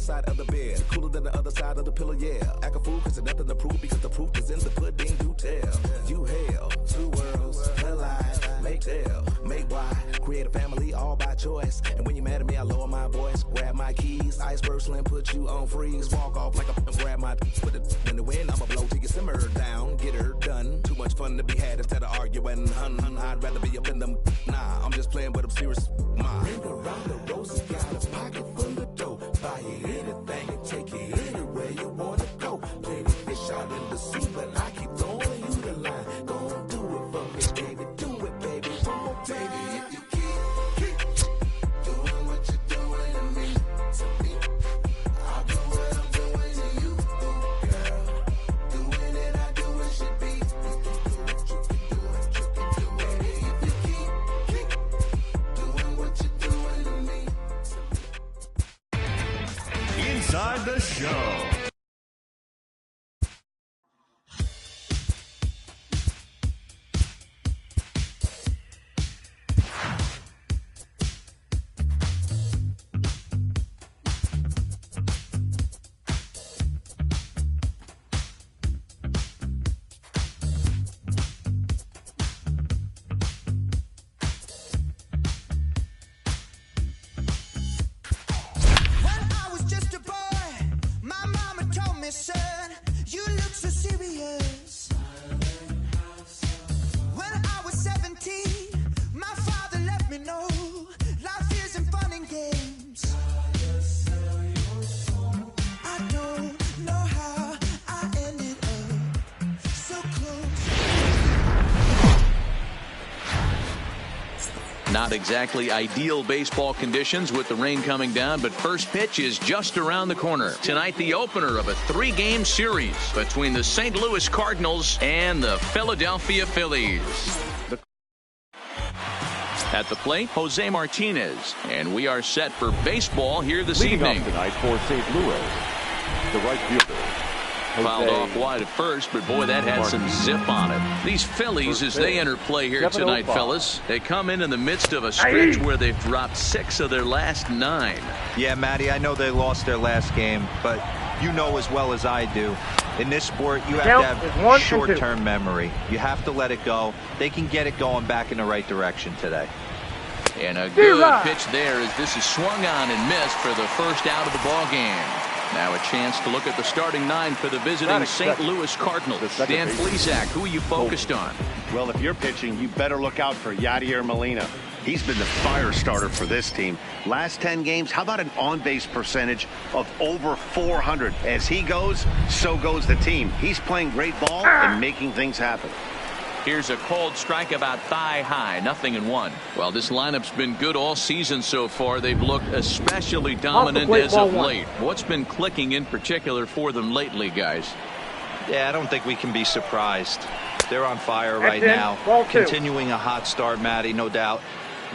side of the bed, cooler than the other side of the pillow, yeah. Act a fool, cause there's nothing to prove, because the proof is in the pudding, do tell. You hell, two worlds, collide, make tell, make why, create a family all by choice. And when you're mad at me, I lower my voice, grab my keys, iceberg slim, put you on freeze, walk off like a grab my put it in the wind, I'ma blow till you simmer down, get her done. Too much fun to be had instead of arguing, I'd rather be up in them, nah, I'm just playing, but I'm serious, Ring around the roses, got a pocket full of dough. Buy you anything and take you anywhere you wanna go. Play the fish out in the sea, but I keep throwing you the line. Gon' do it for me, baby. Do it, baby. One more time. Baby, if you keep doing what you're doing to me, I'll do what I'm doing to you, girl. Doing it, I do it should be. You can do it. Baby, if you keep doing what you're doing to me. Inside the show. Son, you look so serious. When I was 17, my father let me know life isn't fun and games. I don't know how I ended up so close. Not exactly ideal baseball conditions with the rain coming down, but first pitch is just around the corner. Tonight, the opener of a 3-game series between the St. Louis Cardinals and the Philadelphia Phillies. At the plate, Jose Martinez, and we are set for baseball here this evening. Tonight for St. Louis, the right fielder. Fouled off wide at first, but boy, that had some zip on it. These Phillies, as they enter play here tonight, fellas, they come in the midst of a stretch where they've dropped 6 of their last 9. Yeah, Matty, I know they lost their last game, but you know as well as I do, in this sport, you have to have short-term memory. You have to let it go. They can get it going back in the right direction today. And a good pitch there as this is swung on and missed for the first out of the ball game. Now a chance to look at the starting 9 for the visiting St. Louis Cardinals. Dan Plesac, who are you focused on? Well, if you're pitching, you better look out for Yadier Molina. He's been the fire starter for this team. Last 10 games, how about an on-base percentage of over 400? As he goes, so goes the team. He's playing great ball and making things happen. Here's a cold strike about thigh high, 0-1. Well, this lineup's been good all season so far. They've looked especially dominant as of late. What's been clicking in particular for them lately, guys? Yeah, I don't think we can be surprised. They're on fire right now. Continuing a hot start, Matty, no doubt.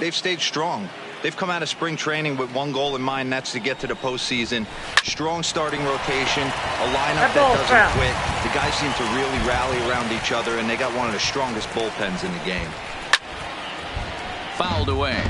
They've stayed strong. They've come out of spring training with one goal in mind, that's to get to the postseason. Strong starting rotation, a lineup that doesn't quit. The guys seem to really rally around each other, and they got one of the strongest bullpens in the game. Fouled away.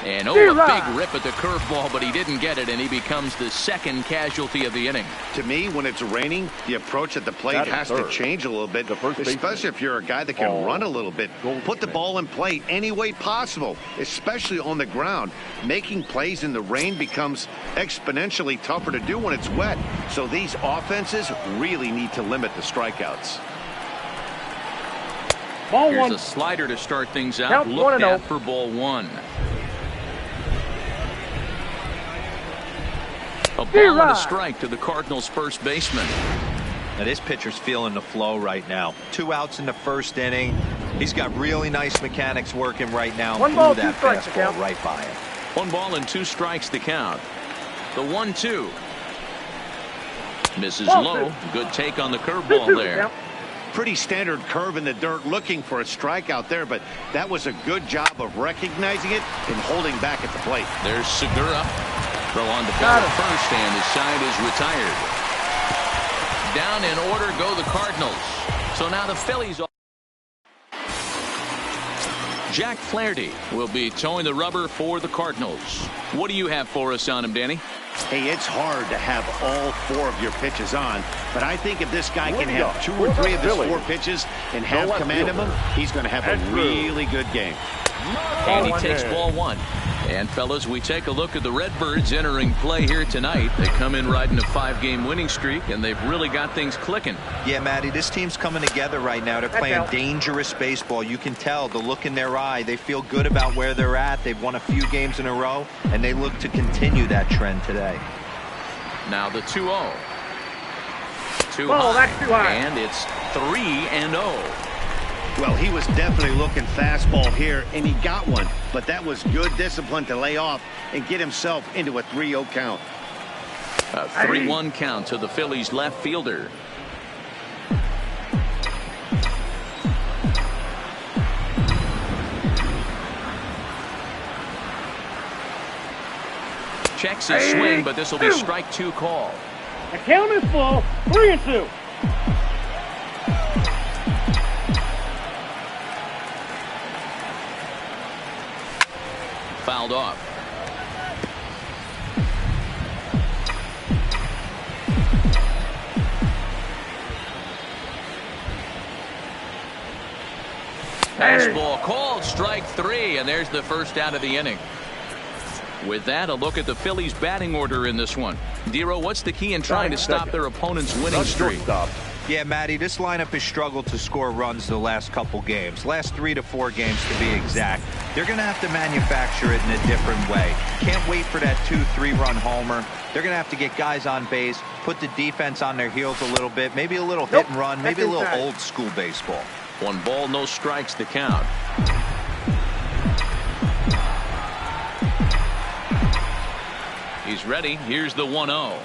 And a big rip at the curveball, but he didn't get it, and he becomes the second casualty of the inning. To me, when it's raining, the approach at the plate has to change a little bit, especially if you're a guy that can run a little bit. Put the ball in play any way possible, especially on the ground. Making plays in the rain becomes exponentially tougher to do when it's wet. So these offenses really need to limit the strikeouts. Here's a slider to start things out. Looked at for ball 1. A ball and a strike to the Cardinals' first baseman. Now this pitcher's feeling the flow right now. 2 outs in the first inning. He's got really nice mechanics working right now. 1 ball, 2 strikes to count. Right by him. 1 ball and 2 strikes to count. The 1-2. Misses low. Good take on the curveball there. Pretty standard curve in the dirt, looking for a strikeout there, but that was a good job of recognizing it and holding back at the plate. There's Segura. Throw on the ball at first, and the side is retired. Down in order go the Cardinals. So now the Phillies. Jack Flaherty will be towing the rubber for the Cardinals. What do you have for us on him, Danny? Hey, it's hard to have all 4 of your pitches on, but I think if this guy can have 2 or 3 of his 4 pitches and have command of them, he's going to have a really good game. And he takes ball 1. And fellas, we take a look at the Redbirds entering play here tonight. They come in riding a 5-game winning streak, and they've really got things clicking. Yeah, Matty, this team's coming together right now. They're playing dangerous baseball. You can tell the look in their eye. They feel good about where they're at. They've won a few games in a row, and they look to continue that trend today. Now the 2-0. Too high. That's too high. And it's 3-0. Well, he was definitely looking fastball here, and he got one. But that was good discipline to lay off and get himself into a 3-0 count. A 3-1 count to the Phillies left fielder. Checks his swing, but this will be strike 2 call. The count is full. 3-2. Fouled off. Fastball called, strike 3, and there's the first out of the inning. With that, a look at the Phillies batting order in this one. Dero, what's the key in trying to stop their opponent's winning streak? Yeah, Matty, this lineup has struggled to score runs the last couple games. Last 3 to 4 games to be exact. They're going to have to manufacture it in a different way. Can't wait for that 2-3 run homer. They're going to have to get guys on base, put the defense on their heels a little bit, maybe a little hit and run, maybe a little old school baseball. 1 ball, no strikes to count. He's ready. Here's the 1-0.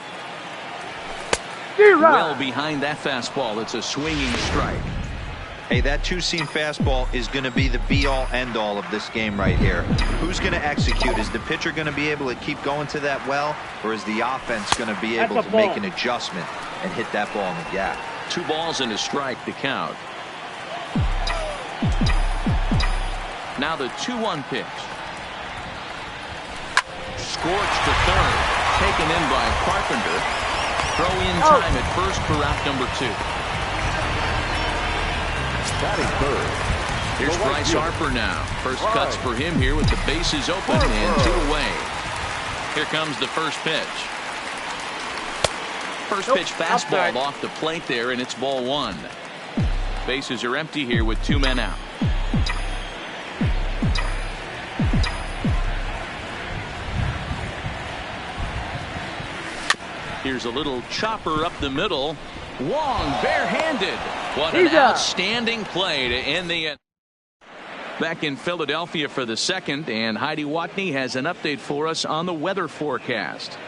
Well behind that fastball. It's a swinging strike. Hey, that 2-seam fastball is going to be the be-all, end-all of this game right here. Who's going to execute? Is the pitcher going to be able to keep going to that well, or is the offense going to be able to make an adjustment and hit that ball in the gap? 2 balls and a strike to count. Now the 2-1 pitch. Scorched to third. Taken in by Carpenter. Throw in time at first for out number 2. Batting third. Here's Bryce Harper now. First cuts for him here with the bases open and 2 away. Here comes the first pitch. First pitch fastball off the plate there, and it's ball 1. Bases are empty here with 2 men out. Here's a little chopper up the middle. Wong barehanded. What an outstanding play to end the end. Back in Philadelphia for the second, and Heidi Watney has an update for us on the weather forecast.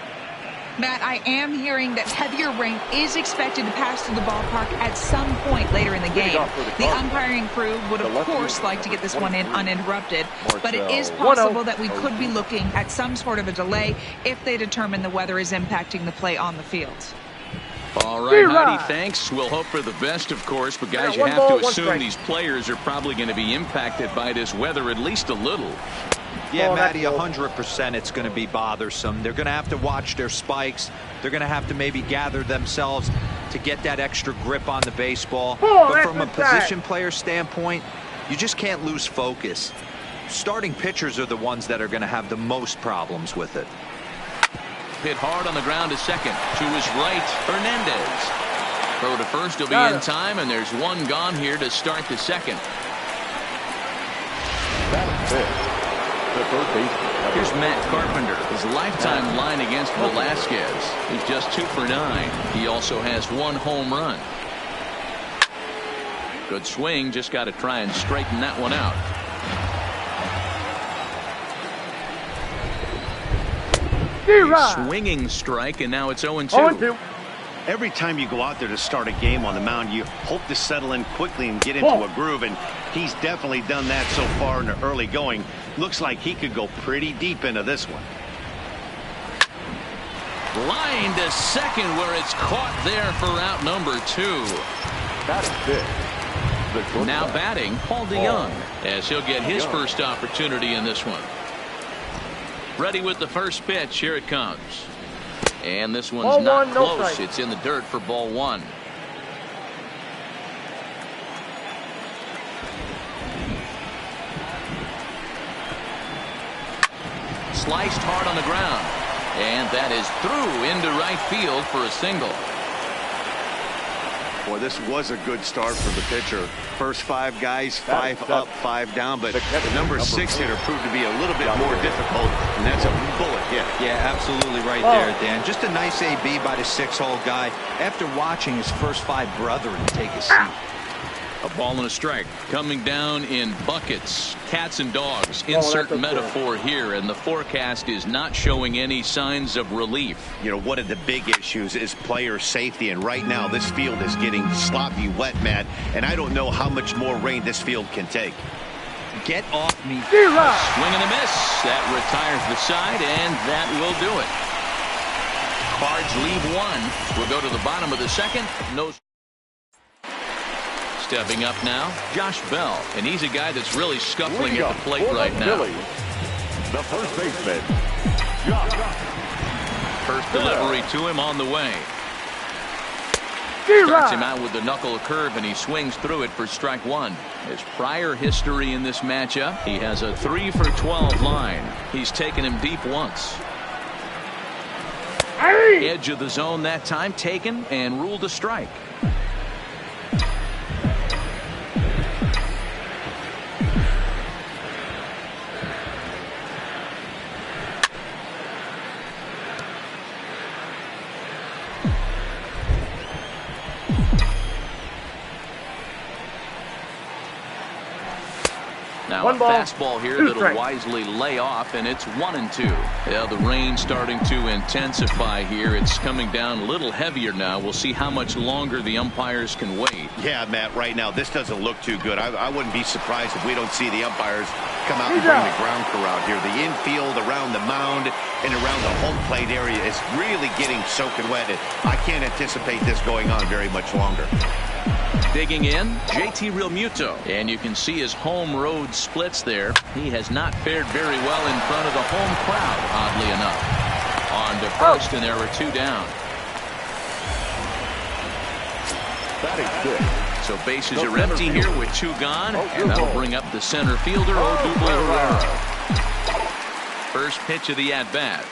Matt, I am hearing that heavier rain is expected to pass through the ballpark at some point later in the game. The umpiring crew would, of course, like to get this one in uninterrupted, but it is possible that we could be looking at some sort of a delay if they determine the weather is impacting the play on the field. All right, Heidi, thanks. We'll hope for the best, of course, but guys, you have to assume these players are probably going to be impacted by this weather at least a little. Yeah, Matty, 100% it's going to be bothersome. They're going to have to watch their spikes. They're going to have to maybe gather themselves to get that extra grip on the baseball. But from a position player standpoint, you just can't lose focus. Starting pitchers are the ones that are going to have the most problems with it. Hit hard on the ground to second. To his right, Hernandez. Throw to first will be in time, and there's 1 gone here to start the second. That's it. Here's Matt Carpenter, his lifetime line against Velasquez. He's just 2 for 9. He also has 1 home run. Good swing, just got to try and straighten that one out. A swinging strike, and now it's 0-2. Every time you go out there to start a game on the mound, you hope to settle in quickly and get into a groove, and he's definitely done that so far in the early going. Looks like he could go pretty deep into this one. Line to second, where it's caught there for out number 2. That is big. Now batting, Paul DeYoung, as he'll get his first opportunity in this one. Ready with the first pitch. Here it comes. And this one's not close. It's in the dirt for ball one. Sliced hard on the ground. And that is through into right field for a single. Well, this was a good start for the pitcher. First 5 guys, 5 up, 5 down, but the number 6 hitter proved to be a little bit more difficult, and that's a bullet hit. Yeah, absolutely right there, Dan. Just a nice AB by the 6-hole guy after watching his first 5 brethren take a seat. A ball and a strike coming down in buckets. Cats and dogs. Insert metaphor here, and the forecast is not showing any signs of relief. You know, one of the big issues is player safety, and right now this field is getting sloppy wet, Matt, and I don't know how much more rain this field can take. Get off me. Swing and a miss. That retires the side, and that will do it. Cards leave one. We'll go to the bottom of the second. No. Stepping up now, Josh Bell, and he's a guy that's really scuffling at the plate right now. The first baseman, First delivery to him on the way. Starts him out with the knuckle curve, and he swings through it for strike one. His prior history in this matchup, he has a 3 for 12 line. He's taken him deep once. Edge of the zone that time taken and ruled a strike. Now a fastball here that'll wisely lay off, and it's 1-2. Yeah, the rain starting to intensify here. It's coming down a little heavier now. We'll see how much longer the umpires can wait. Yeah, Matt, right now this doesn't look too good. I wouldn't be surprised if we don't see the umpires come out and bring the ground crew out here. The infield, around the mound, and around the home plate area is really getting soaking wet. I can't anticipate this going on very much longer. Digging in, JT Realmuto, and you can see his home road splits there. He has not fared very well in front of the home crowd, oddly enough. On to first, and there were 2 down. So bases are empty here with 2 gone, and that'll bring up the center fielder, Odubel Herrera. First pitch of the at-bat.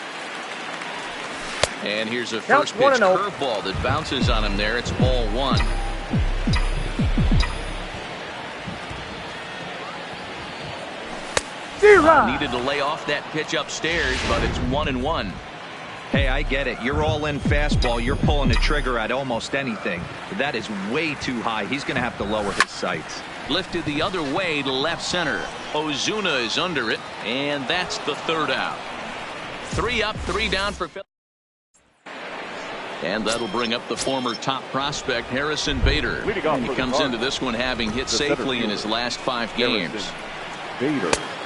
And here's a first pitch curveball that bounces on him there. It's ball 1. Needed to lay off that pitch upstairs, but it's 1-1. Hey, I get it. You're all in fastball. You're pulling the trigger at almost anything. That is way too high. He's going to have to lower his sights. Lifted the other way to left center. Ozuna is under it, and that's the 3rd out. 3 up, 3 down for Philly. And that'll bring up the former top prospect, Harrison Bader. And he comes into this one having hit safely in his last 5 games.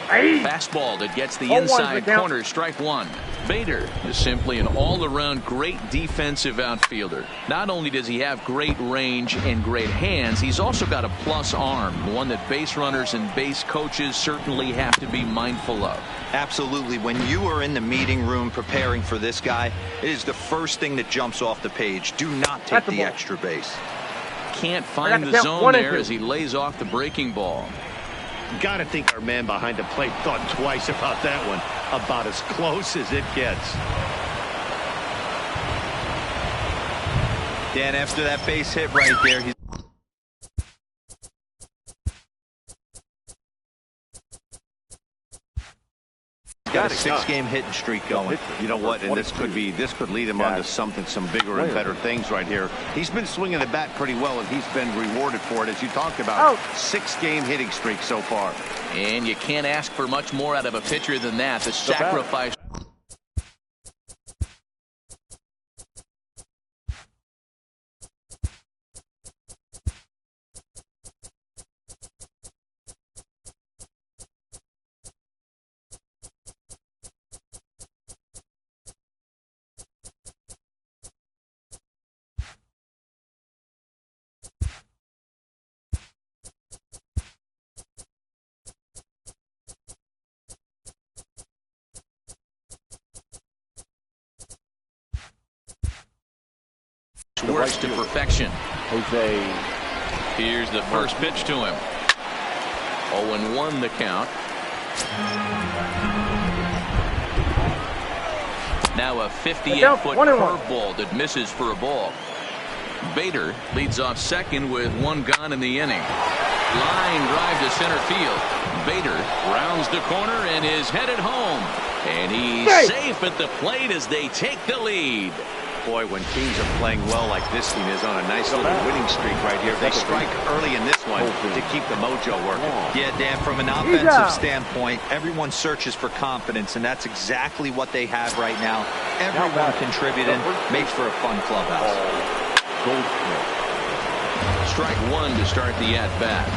Fastball that gets the inside corner, strike 1. Bader is simply an all-around great defensive outfielder. Not only does he have great range and great hands, he's also got a plus arm, one that base runners and base coaches certainly have to be mindful of. Absolutely. When you are in the meeting room preparing for this guy, it is the first thing that jumps off the page. Do not take the extra base. Can't find the zone there as he lays off the breaking ball. Got to think our man behind the plate thought twice about that one. About as close as it gets. Dan, after that base hit right there, he's got a 6-game hitting streak going. You know what? And this could lead him on to some bigger and better things right here. He's been swinging the bat pretty well, and he's been rewarded for it, as you talked about. 6-game hitting streak so far. And you can't ask for much more out of a pitcher than that. The sacrifice. works to perfection. Jose. Here's the first pitch to him. 0-1 the count. Now a 58-foot curveball that misses for a ball. Bader leads off second with one gone in the inning. Line drive to center field. Bader rounds the corner and is headed home. And he's safe at the plate as they take the lead. Boy, when teams are playing well like this team is on a nice little winning streak right here, they strike early in this one to keep the mojo working. Yeah, Dan, from an offensive standpoint, everyone searches for confidence, and that's exactly what they have right now. Everyone contributing makes for a fun clubhouse. Strike one to start the at-bat.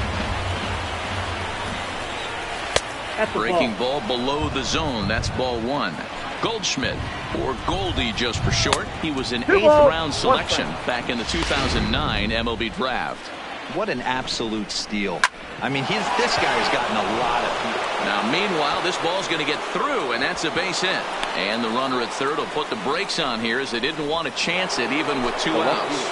Breaking ball below the zone. That's ball one. Goldschmidt, or Goldie just for short. He was an 8th-round selection back in the 2009 MLB draft. What an absolute steal. I mean, this guy has gotten a lot of people. Now, meanwhile, this ball's going to get through, and that's a base hit. And the runner at third will put the brakes on here as they didn't want to chance it even with 2 outs.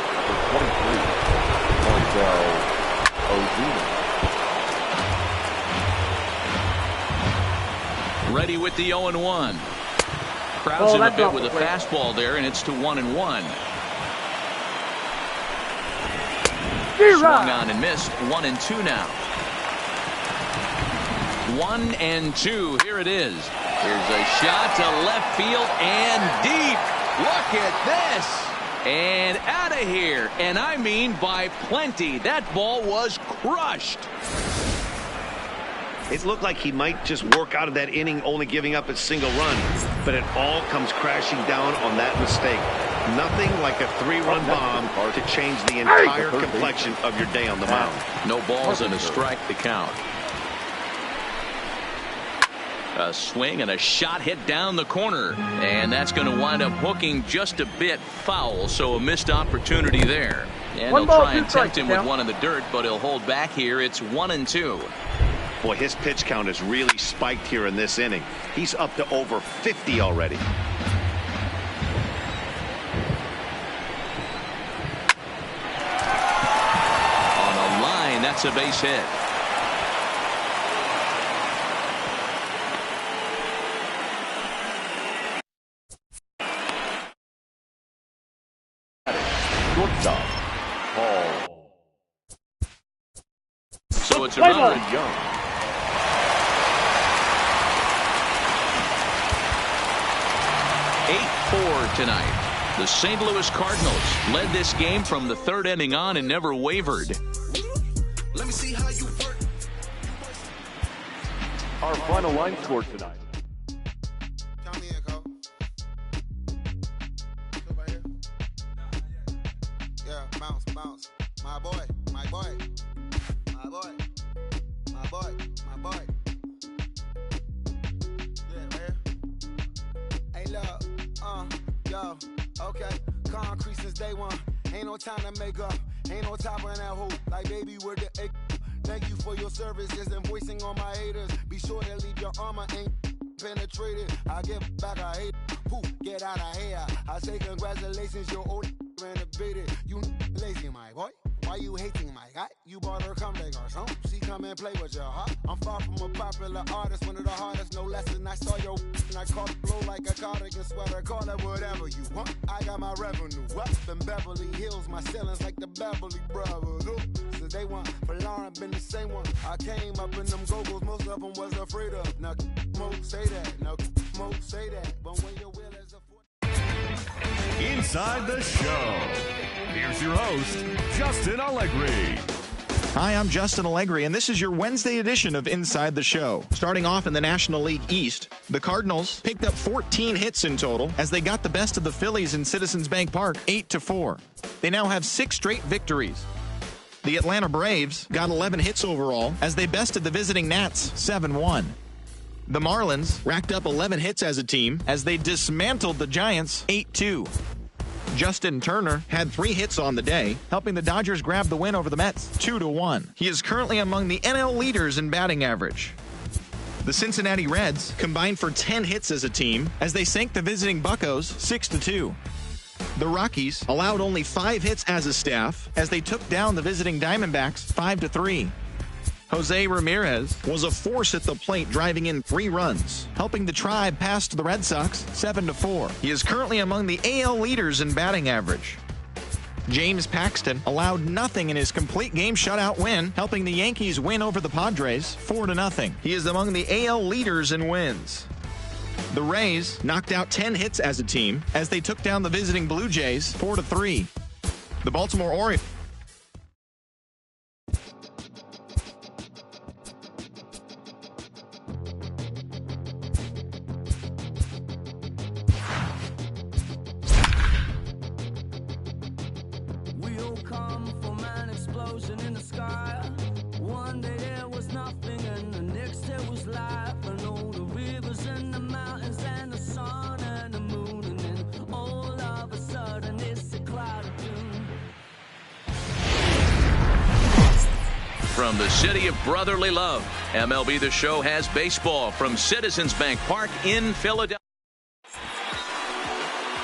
Ready with the 0-1. Crowds him a bit with a fastball there, and it's to 1-1. Swung on and missed. 1-2 now. 1-2. Here it is. Here's a shot to left field and deep. Look at this. And out of here. And I mean by plenty. That ball was crushed. It looked like he might just work out of that inning only giving up a single run, but it all comes crashing down on that mistake. Nothing like a 3-run bomb to change the entire complexion of your day on the mound. No balls and a strike to count. A swing and a shot hit down the corner, and that's going to wind up hooking just a bit foul, so a missed opportunity there. And they'll try and tempt him with one in the dirt, but he'll hold back here. It's 1-2. Boy, his pitch count has really spiked here in this inning. He's up to over 50 already. On a line, that's a base hit. So it's a runner at Young. 8-4 tonight. The St. Louis Cardinals led this game from the 3rd inning on and never wavered. Let me see how you work. Our final line score tonight. Count me in, Cole. Right here. Yeah, bounce, bounce. My boy, my boy. My boy. My boy, my boy. Yeah, right here. Hey, look. Yo, okay. Concrete since day one. Ain't no time to make up. Ain't no top on that hoe. Like baby with the egg. Thank you for your services and voicing on my haters. Be sure to leave your armor ain't penetrated. I give back, I hate. Poof, get out of here. I say congratulations, your old renovated. You lazy, my boy. Why you hating my guy? You bought her come like her son. She come and play with your heart. I'm far from a popular artist, one of the hardest, no less than I saw your and I caught it blow like a cardigan sweater. Call it whatever you want. I got my revenue up in Beverly Hills. My ceilings like the Beverly Brothers. Ooh. Since they want for Lauren, been the same one. I came up in them go-go's, most of them was afraid of. Now, Mo say that. Now, Mo say that. But when your will is a Inside the show. Here's your host, Justin Allegri. Hi, I'm Justin Allegri, and this is your Wednesday edition of Inside the Show. Starting off in the National League East, the Cardinals picked up 14 hits in total as they got the best of the Phillies in Citizens Bank Park, 8-4. They now have 6 straight victories. The Atlanta Braves got 11 hits overall as they bested the visiting Nats, 7-1. The Marlins racked up 11 hits as a team as they dismantled the Giants, 8-2. Justin Turner had 3 hits on the day, helping the Dodgers grab the win over the Mets, 2-1. He is currently among the NL leaders in batting average. The Cincinnati Reds combined for 10 hits as a team as they sank the visiting Buccos, 6-2. The Rockies allowed only 5 hits as a staff as they took down the visiting Diamondbacks 5-3. Jose Ramirez was a force at the plate, driving in 3 runs, helping the Tribe pass to the Red Sox 7-4. He is currently among the AL leaders in batting average. James Paxton allowed nothing in his complete game shutout win, helping the Yankees win over the Padres 4-0. He is among the AL leaders in wins. The Rays knocked out 10 hits as a team as they took down the visiting Blue Jays 4-3. The Baltimore Orioles in the sky. One day there was nothing and the next there was life. And all the rivers and the mountains and the sun and the moon, and then all of a sudden it's a cloud of doom. From the city of brotherly love, MLB The Show has baseball from Citizens Bank Park in Philadelphia.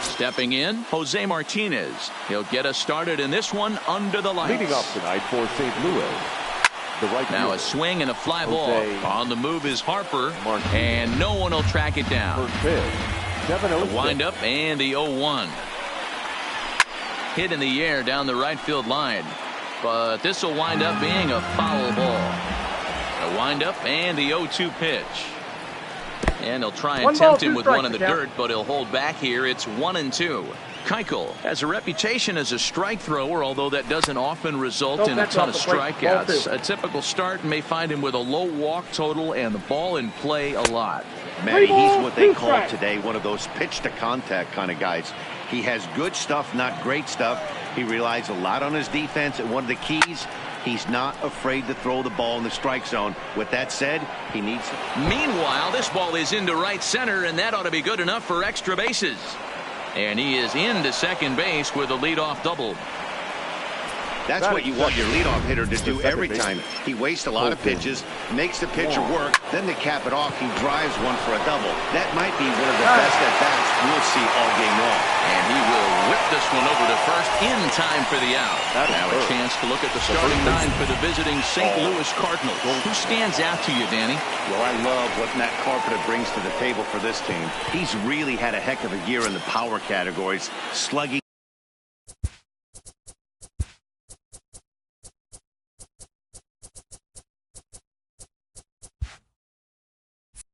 Stepping in, Jose Martinez. He'll get us started in this one under the lights. Leading off tonight for St. Louis, the right now fielder, a swing and a fly ball. On the move is Harper, Martinez. And no one will track it down. The wind up and the 0-1. Hit in the air down the right field line. But this will wind up being a foul ball. A wind up and the 0-2 pitch. And he'll try and tempt him with one in the dirt, but he'll hold back here. It's 1-2. Keuchel has a reputation as a strike thrower, although that doesn't often result in a ton of strikeouts. A typical start may find him with a low walk total and the ball in play a lot. Matty, he's what they call today one of those pitch to contact kind of guys. He has good stuff, not great stuff. He relies a lot on his defense, and one of the keys, he's not afraid to throw the ball in the strike zone. With that said, he needs it. Meanwhile, this ball is into right center, and that ought to be good enough for extra bases. And he is into second base with a leadoff double. That's what you want your leadoff hitter to do every time. He wastes a lot of pitches, makes the pitcher work, then to cap it off, he drives one for a double. That might be one of the best at-bats we'll see all game long. And he will whip this one over to first in time for the out. Now a chance to look at the starting 9 for the visiting St. Louis Cardinals. Who stands out to you, Danny? Well, I love what Matt Carpenter brings to the table for this team. He's really had a heck of a year in the power categories, slugging.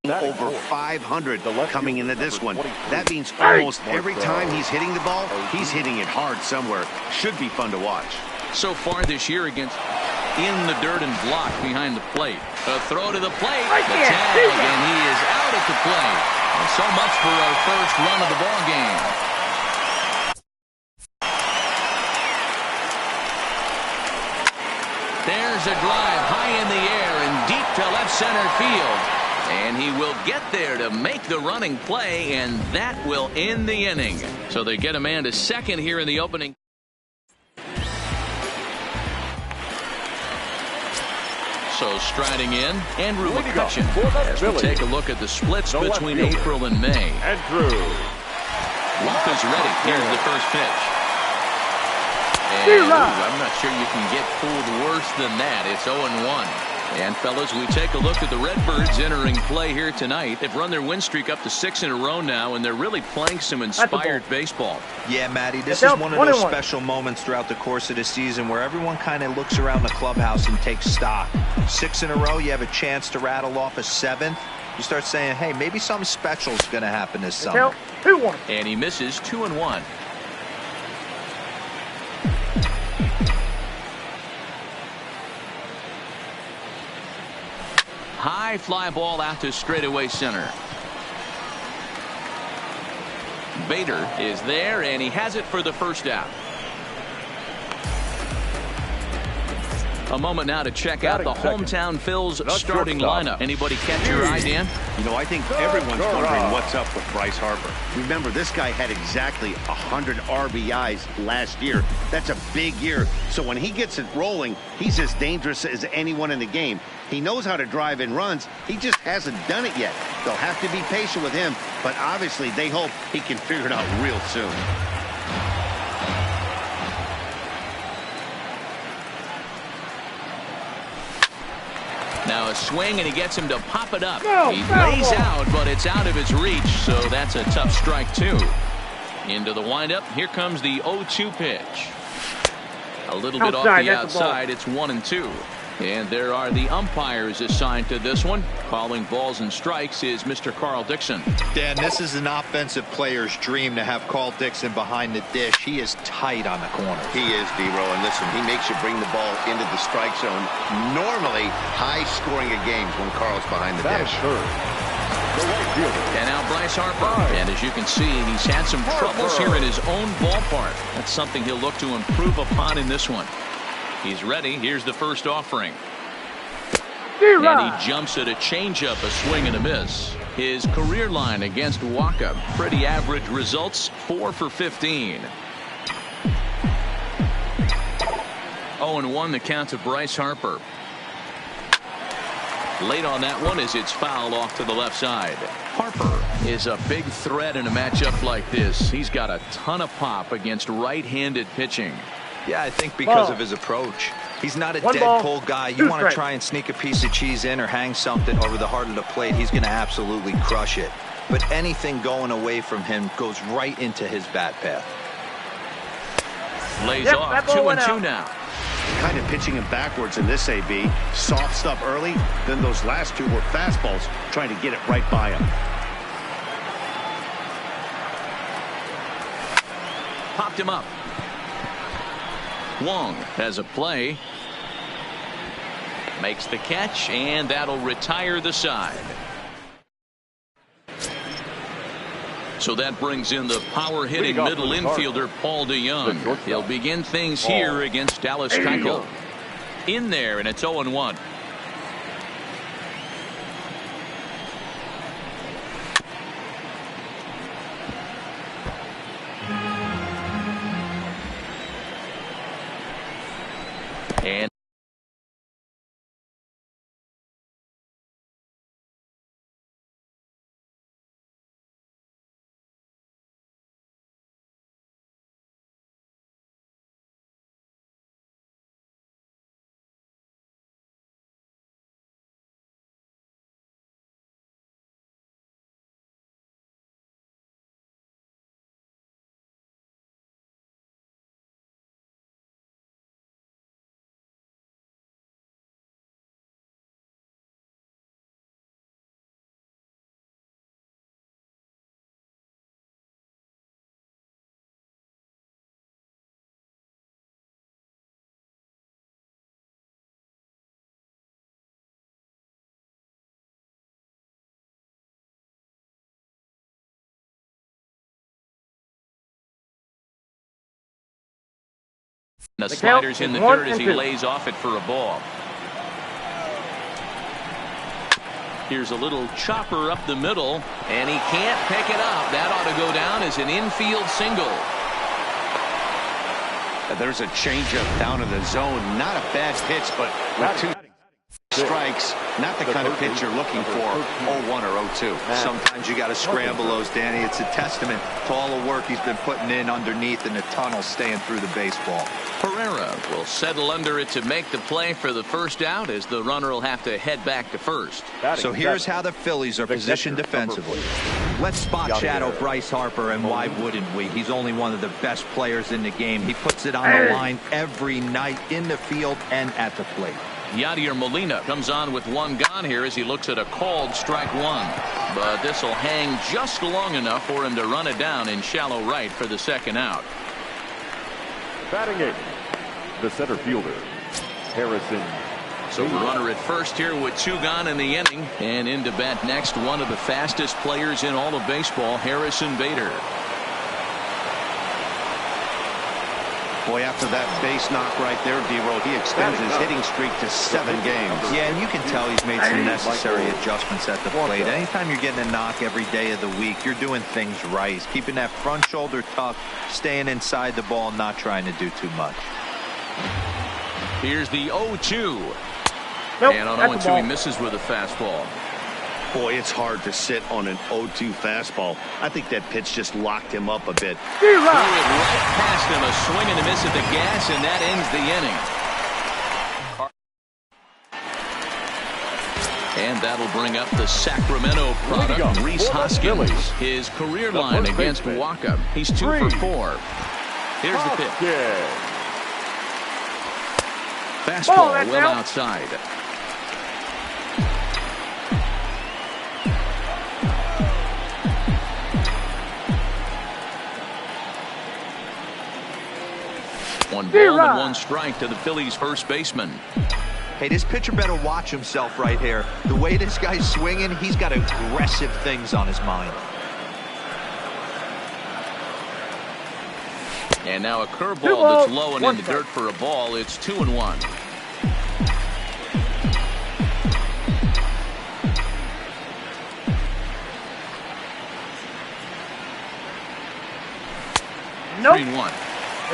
Over 500 coming into this one. That means almost every time he's hitting the ball, he's hitting it hard somewhere. Should be fun to watch. So far this year against in the dirt and block behind the plate. A throw to the plate. The tag, and he is out at the plate. And so much for our first run of the ball game. There's a drive high in the air and deep to left center field. And he will get there to make the running play, and that will end the inning. So they get a man to second here in the opening. So striding in, Andrew McCutchen. As we take a look at the splits between April and May. Andrew. Ruff is ready. Here's the first pitch. And I'm not sure you can get fooled worse than that. It's 0-1. And, fellas, we take a look at the Redbirds entering play here tonight. They've run their win streak up to 6 in a row now, and they're really playing some inspired baseball. Yeah, Matty, this is one of those special moments throughout the course of the season where everyone kind of looks around the clubhouse and takes stock. 6 in a row, you have a chance to rattle off a 7th. You start saying, hey, maybe something special is going to happen this summer. And he misses 2-1. High fly ball out to straightaway center. Bader is there, and he has it for the first out. A moment now to check out the hometown Phil's starting lineup. Anybody catch your eye, Dan? You know, I think everyone's wondering what's up with Bryce Harper. Remember, this guy had exactly 100 RBIs last year. That's a big year. So when he gets it rolling, he's as dangerous as anyone in the game. He knows how to drive in runs. He just hasn't done it yet. They'll have to be patient with him, but obviously they hope he can figure it out real soon. A swing, and he gets him to pop it up. He lays out, but it's out of his reach, so that's a tough strike, too. Into the windup. Here comes the 0-2 pitch. A little bit off the outside. It's 1-2. And there are the umpires assigned to this one. Calling balls and strikes is Mr. Carl Dixon. Dan, this is an offensive player's dream to have Carl Dixon behind the dish. He is tight on the corner. He is, D-Row. And listen, he makes you bring the ball into the strike zone. Normally, high scoring of games when Carl's behind the dish. And now Bryce Harper. And as you can see, he's had some troubles here in his own ballpark. That's something he'll look to improve upon in this one. He's ready. Here's the first offering. And he jumps at a changeup, a swing and a miss. His career line against Waka, pretty average results, 4 for 15. 0-1 the count to Bryce Harper. Late on that one as it's fouled off to the left side. Harper is a big threat in a matchup like this. He's got a ton of pop against right-handed pitching. Yeah, I think because of his approach. He's not a dead pull guy. You want to try and sneak a piece of cheese in or hang something over the heart of the plate, he's going to absolutely crush it. But anything going away from him goes right into his bat path. Lays off. 2-2 now. Kind of pitching him backwards in this AB. Soft stuff early, then those last two were fastballs, trying to get it right by him. Popped him up. Wong has a play. Makes the catch, and that'll retire the side. So that brings in the power-hitting middle infielder, Paul DeYoung. He'll begin things here against Dallas Keuchel. In there, and it's 0-1. And the slider's in the dirt as he lays off it for a ball. Here's a little chopper up the middle, and he can't pick it up. That ought to go down as an infield single. There's a changeup down in the zone. Not a bad pitch, but with two strikes, not the kind of pitch you're looking for. 0-1 or 0-2. Sometimes you got to scramble those, Danny. It's a testament to all the work he's been putting in underneath in the tunnel, staying through the baseball. Herrera will settle under it to make the play for the first out, as the runner will have to head back to first. So here's how the Phillies are positioned defensively. Let's spot shadow Bryce Harper, and why wouldn't we? He's only one of the best players in the game. He puts it on the line every night in the field and at the plate. Yadier Molina comes on with one gone here as he looks at a called strike one. But this will hang just long enough for him to run it down in shallow right for the second out. Batting eighth, the center fielder, Harrison. So runner at first here with two gone in the inning. And in to bat next, one of the fastest players in all of baseball, Harrison Bader. Boy, after that base knock right there, D-Row, he extends his hitting streak to 7 games. Yeah, and you can tell he's made some necessary adjustments at the plate. Anytime you're getting a knock every day of the week, you're doing things right. He's keeping that front shoulder tucked, staying inside the ball, not trying to do too much. Here's the 0-2. Nope, and on 0-2, he misses with a fastball. Boy, it's hard to sit on an 0-2 fastball. I think that pitch just locked him up a bit. Threw it right past him, a swing and a miss at the gas, and that ends the inning. And that'll bring up the Sacramento product, Reese Hoskins. His career line against Waka. He's 2 for 4. Here's the pitch. Fastball well outside. One ball and 1 strike to the Phillies' first baseman. Hey, this pitcher better watch himself right here. The way this guy's swinging, he's got aggressive things on his mind. And now a curveball that's low and in the dirt for a ball. It's 2-1. Nope. 3-1.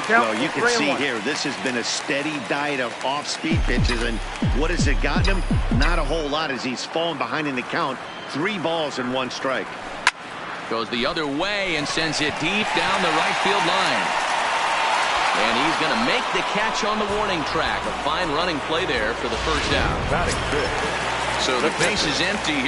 Well, you can see here, this has been a steady diet of off-speed pitches, and what has it gotten him? Not a whole lot as he's fallen behind in the count. 3 balls and 1 strike. Goes the other way and sends it deep down the right field line. And he's going to make the catch on the warning track. A fine running play there for the first out. So the base is empty.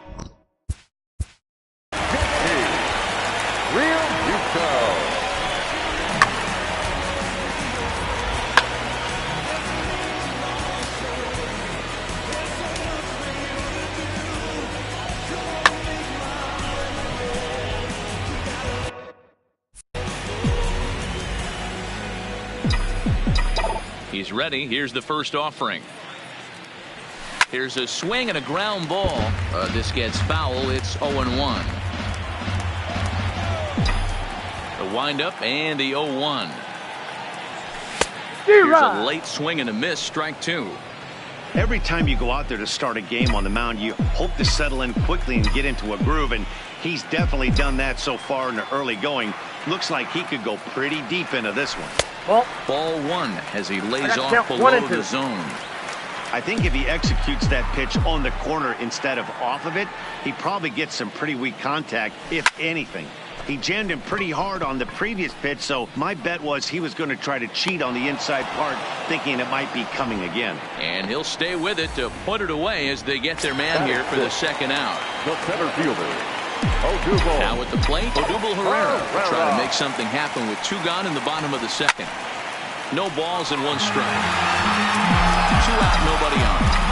He's ready. Here's the first offering. Here's a swing and a ground ball. This gets foul. It's 0-1. The windup and the 0-1. Here's a late swing and a miss. Strike 2. Every time you go out there to start a game on the mound, you hope to settle in quickly and get into a groove, and he's definitely done that so far in the early going. Looks like he could go pretty deep into this one. Ball 1 as he lays off below the zone. I think if he executes that pitch on the corner instead of off of it, he probably gets some pretty weak contact, if anything. He jammed him pretty hard on the previous pitch, so my bet was he was going to try to cheat on the inside part, thinking it might be coming again. And he'll stay with it to put it away as they get their man here for the second out. The center fielder, Odubel. Now at the plate, Odubel Herrera trying to make something happen with 2 gone in the bottom of the second. No balls and 1 strike. 2 out, nobody on.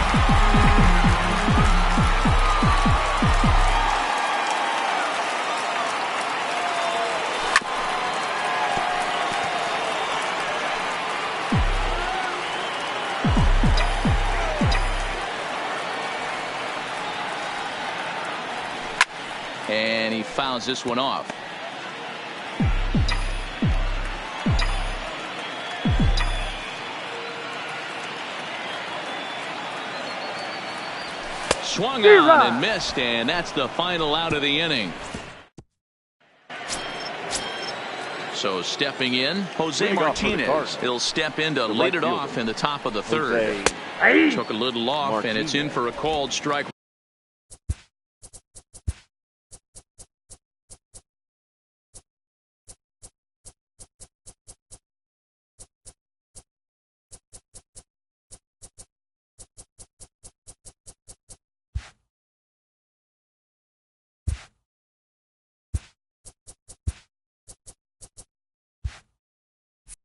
And he fouls this one off. Swung on and missed, and that's the final out of the inning. So stepping in, Jose Martinez. He'll step in to lead it off in the top of the 3rd. Took a little off, and it's in for a called strike.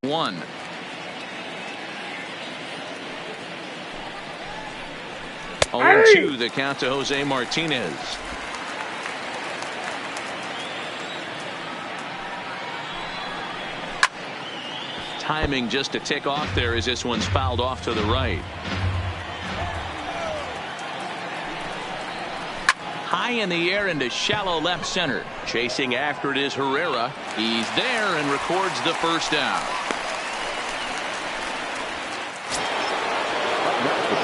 One. Oh, 2 the count to Jose Martinez. Timing just a tick off there as this one's fouled off to the right. High in the air into shallow left center. Chasing after it is Herrera. He's there and records the first down.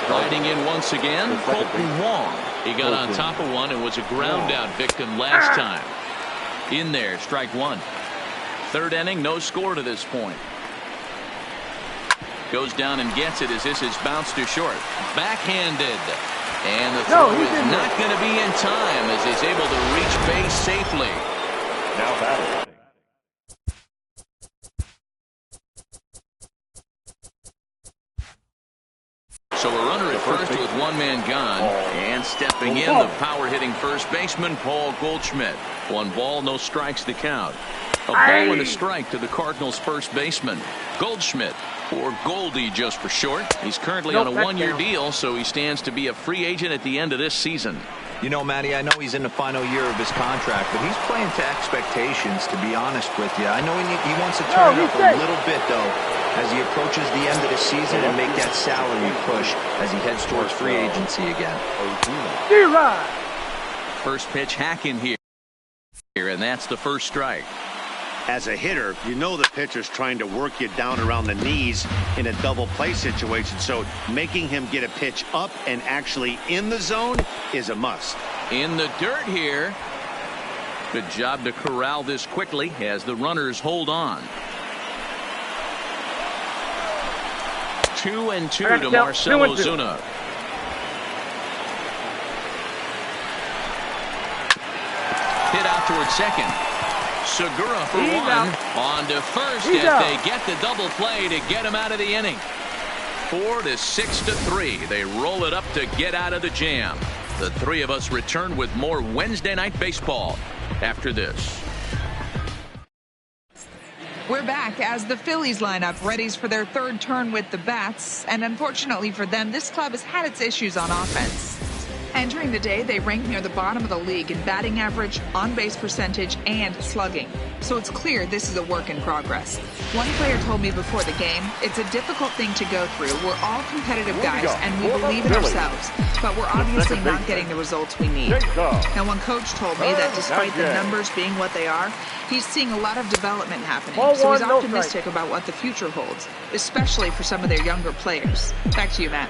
Riding in once again, Colton Wong. He got on top of one and was a ground out victim last time. In there, strike 1. 3rd inning, no score to this point. Goes down and gets it as this is bounced to short. Backhanded. And the throw is not going to be in time as he's able to reach base safely. Now batting. So a runner at first with one man gone. And stepping in, the power-hitting first baseman, Paul Goldschmidt. 1 ball, no strikes to count. A ball and a strike to the Cardinals' first baseman. Goldschmidt, or Goldie just for short. He's currently on a 1-year deal, so he stands to be a free agent at the end of this season. You know, Matty, I know he's in the final year of his contract, but he's playing to expectations, to be honest with you. I know he wants to turn it up a little bit, though, as he approaches the end of the season and make that salary push as he heads towards free agency again. First pitch hack in here, and that's the first strike. As a hitter, you know the pitcher's trying to work you down around the knees in a double play situation, so making him get a pitch up and actually in the zone is a must. In the dirt here. Good job to corral this quickly as the runners hold on. 2-2 to Marcell Ozuna. Hit out towards second. Segura for one. On to first as they get the double play to get him out of the inning. 4-6-3. They roll it up to get out of the jam. The three of us return with more Wednesday Night Baseball after this. We're back as the Phillies line up readies for their third turn with the bats. And unfortunately for them, this club has had its issues on offense. Entering the day, they rank near the bottom of the league in batting average, on-base percentage, and slugging. So it's clear this is a work in progress. One player told me before the game, it's a difficult thing to go through. We're all competitive guys, and we believe in ourselves. But we're obviously not getting the results we need. Now, one coach told me that despite the numbers being what they are, he's seeing a lot of development happening. So he's optimistic about what the future holds, especially for some of their younger players. Back to you, Matt.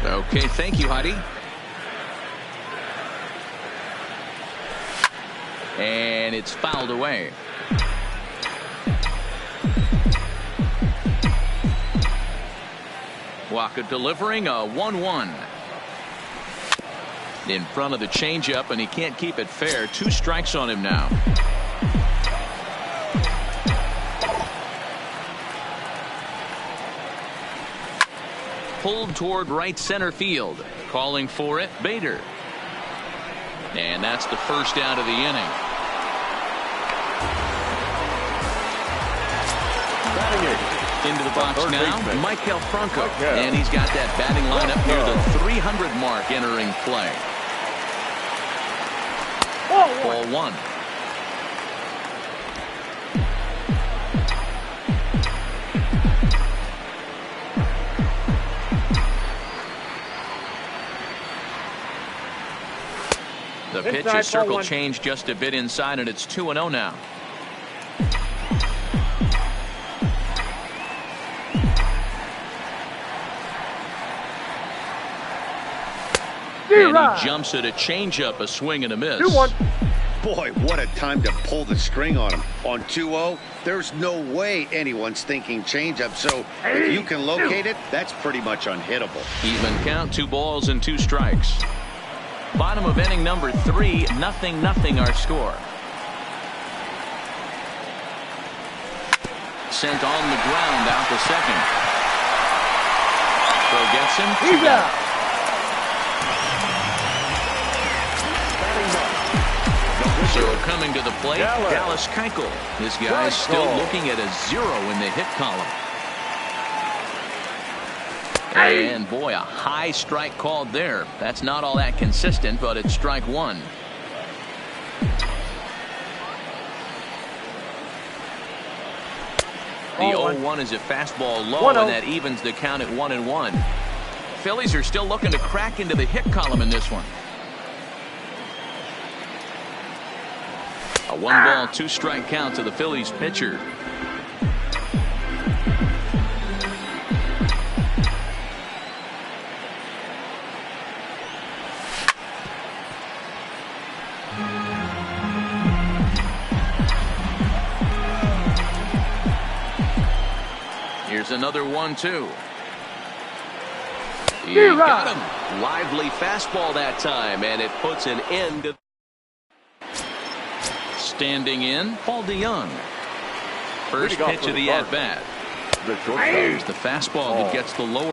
Okay, thank you, Heidi. And it's fouled away. Walker delivering a 1-1. In front of the changeup, and he can't keep it fair. 2 strikes on him now. Pulled toward right center field. Calling for it, Bader. And that's the first out of the inning. Into the box now, Maikel Franco. And he's got that batting lineup near the 300 mark entering play. Ball 1. The pitch is circle change just a bit inside, and it's 2-0 now. And he jumps at a changeup, a swing and a miss. 2-1. Boy, what a time to pull the string on him. On 2-0, there's no way anyone's thinking changeup, so if you can locate it, that's pretty much unhittable. Even count, 2 balls and 2 strikes. Bottom of inning number 3, 0-0 our score. Sent on the ground out to second. Throw gets him. He's out. So coming to the plate, Dallas Keuchel. This guy's still looking at a 0 in the hit column. And boy, a high strike called there. That's not all that consistent, but it's strike 1. The 0-1 is a fastball low, and that evens the count at 1-1. Phillies are still looking to crack into the hit column in this one. A 1-ball, 2-strike count to the Phillies pitcher. Here's another 1-2. He got him. Lively fastball that time, and it puts an end to. Standing in, Paul DeYoung. First pitch of the at-bat. There's the fastball that gets the lower.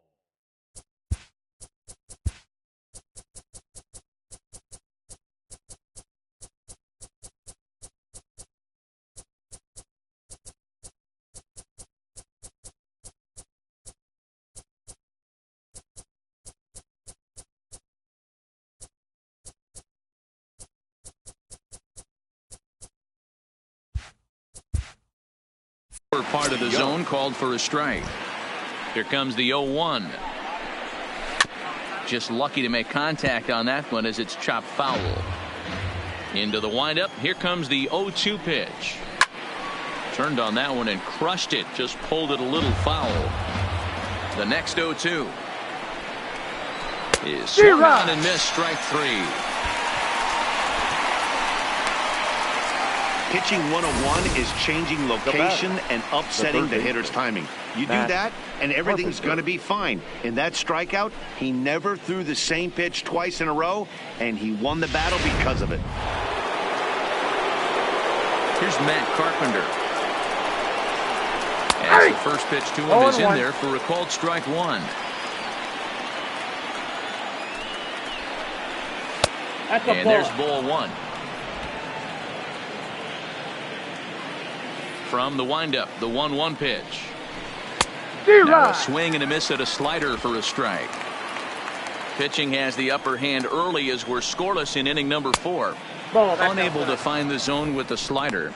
Part of the zone called for a strike. Here comes the 0-1. Just lucky to make contact on that one as it's chopped foul. Into the windup. Here comes the 0-2 pitch. Turned on that one and crushed it. Just pulled it a little foul. The next 0-2 is swung on and missed. Strike 3. Pitching 101 is changing location and upsetting the hitter's timing. You do that, and everything's going to be fine. In that strikeout, he never threw the same pitch twice in a row, and he won the battle because of it. Here's Matt Carpenter. As the first pitch to him is in there for a called strike 1. And there's ball 1. From the windup, the 1-1 pitch. Now a swing and a miss at a slider for a strike. Pitching has the upper hand early as we're scoreless in inning number 4. Unable to find the zone with the slider.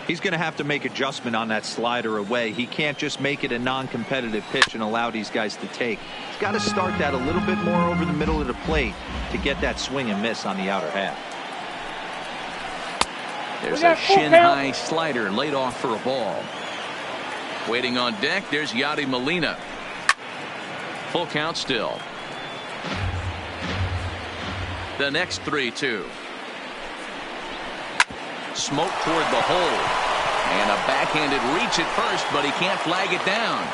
He's going to have to make adjustment on that slider away. He can't just make it a non-competitive pitch and allow these guys to take. He's got to start that a little bit more over the middle of the plate to get that swing and miss on the outer half. There's a shin-high slider laid off for a ball. Waiting on deck, there's Yadi Molina. Full count still. The next 3-2. Smoke toward the hole. And a backhanded reach at first, but he can't flag it down.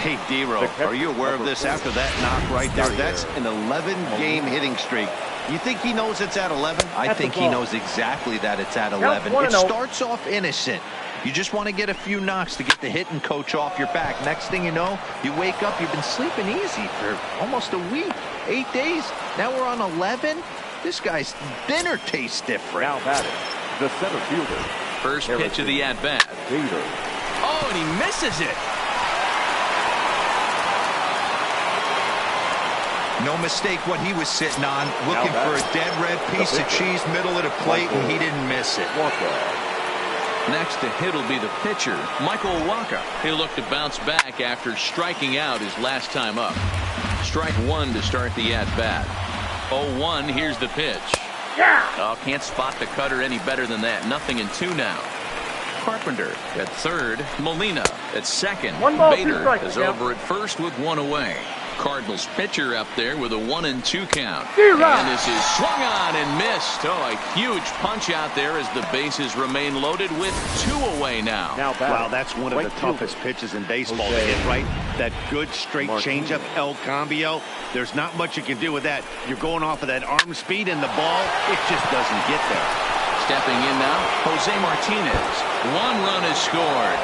Hey, D-Row, are you aware of this after that knock right there? That's an 11-game hitting streak. You think he knows it's at 11? I think he knows exactly that it's at 11. It starts off innocent. You just want to get a few knocks to get the hitting coach off your back. Next thing you know, you wake up, you've been sleeping easy for almost a week, 8 days. Now we're on 11. This guy's dinner tastes different. Now batting, the center fielder. First pitch of the at-bat. Oh, and he misses it. No mistake what he was sitting on, looking for a dead red piece of cheese middle of the plate, and he didn't miss it. Next to hit will be the pitcher, Michael Wacha. He'll look to bounce back after striking out his last time up. Strike 1 to start the at-bat. 0-1, here's the pitch. Oh, can't spot the cutter any better than that. 0-2 now. Carpenter at third, Molina at second. Bader is over at first with 1 away. Cardinals pitcher up there with a 1-2 count. And this is swung on and missed. Oh, a huge punch out there as the bases remain loaded with 2 away now. Wow, that's one of the toughest pitches in baseball to hit, right? That good straight changeup, El Cambio. There's not much you can do with that. You're going off of that arm speed, and the ball, it just doesn't get there. Stepping in now, Jose Martinez. 1 run is scored.